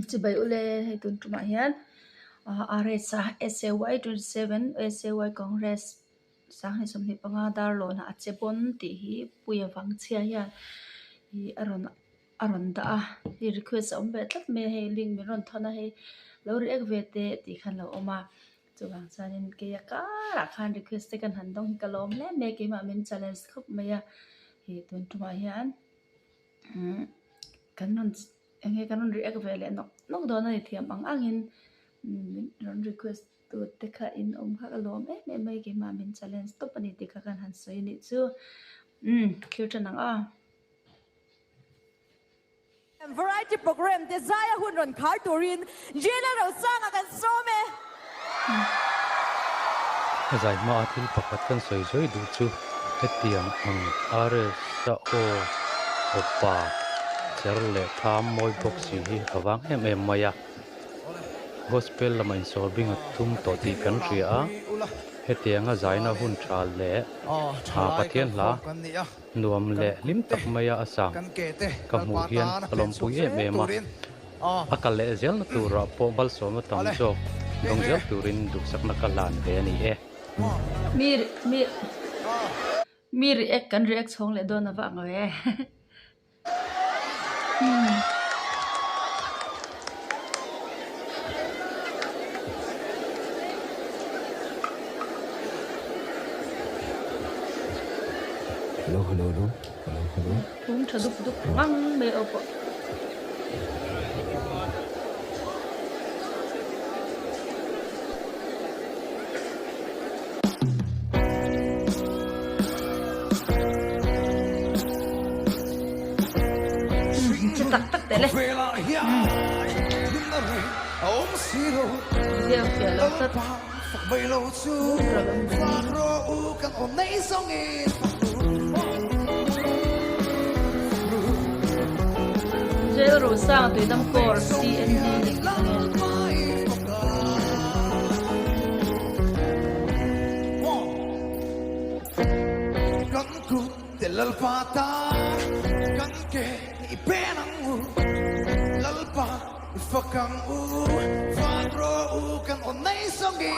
chỉ bay ule hay tuần truma hiền aresa SAY 27 SAY Congress sáng hay sớm hi panga Darlawn a chebon ti hi puya wang chia hiền hi aron da hi request om be tlat me he link mi ron thona he lo ri ek ve te ti khan lo oma chuwang chanin ke ya ka ra khan request te kan han dong hi kalom le me ke ma min challenge khop me ya hi tuần truma hiền kanon enge kanon react vele nok dona ni thiam angin ron request to teka in kha kalom me mai ke ma min challenge to pani te kha kan han soi ni chu cute nang variety program desire hun ron khar turin Lalrosanga kan some zai ma thil pakat kan soi soi du chu hetiang ang are sa o opa cherle tham moi boxi hi awang em maya gospel lamain solving athum to ti kan ria hetianga zaina hun thal le ha pathian la nuam le lim tak maya asang ka mu hian kalom pui ma akal le zel na tura po bal so ma tam jo dong zel turin duk sakna kalan ve ani mir ek kan react chong le don awa ngawe Hello. cũng thaduk ngang me opo tak tele dia lo tat Lalrosanga tui dam kor CND kan ku lalpa ta kan ke ipenang lalpa ifakang fadro kan onay songi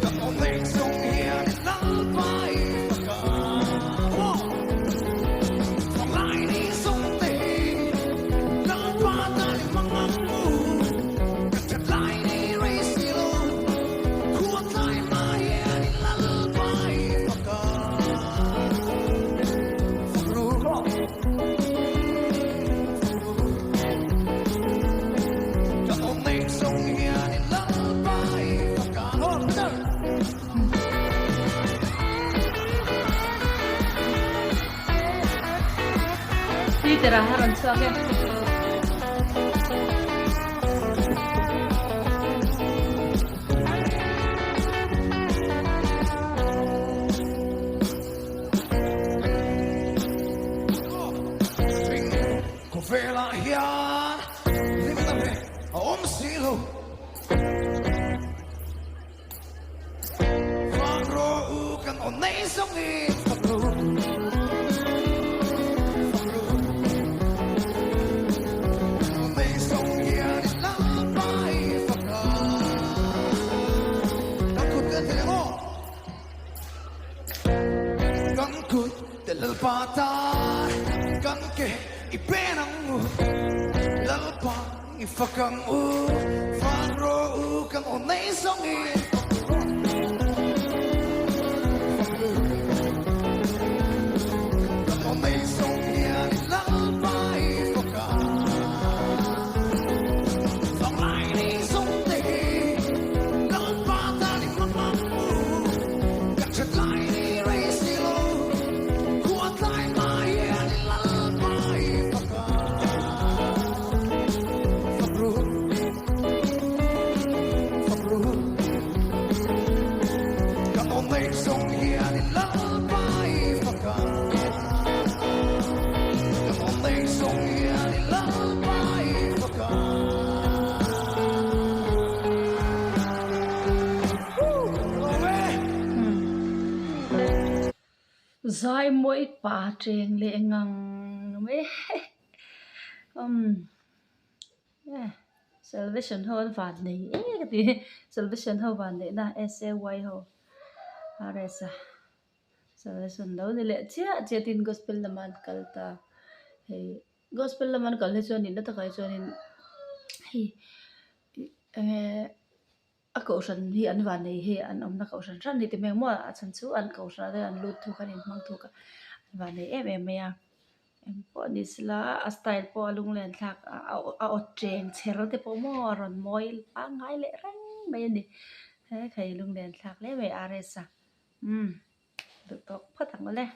kan onay songi lalpa tera haron chuake Vela hian limame om silo fagro kan onay songi lalpata kan ke ipenang lalpa ifakang fagro kan onay songi kan onay songi lalpa ifakang sanglay ni songte lalpata ni mamamu kan chatlay ni raisilo kuatlay maya ni lalpa ifakang zai moi pa treng le ngang me yeah. Salvation ho van nei cái gì salvation ho van nei na say ho aresa salvation đâu ni le chia tin gospel laman kalta hey gospel laman kal he chonin na ta kai chonin hi a ko ran hi an van nei he an na ko ran ni te meng mo a chan chu an ko ran de an lut thu kan in mang thu ka van nei em ya em po ni sila a style po lung len thak a o treng cher te po mo ron moi a ngai le reng me ni he khai lung len thak le me aresa được tốt phát thằng le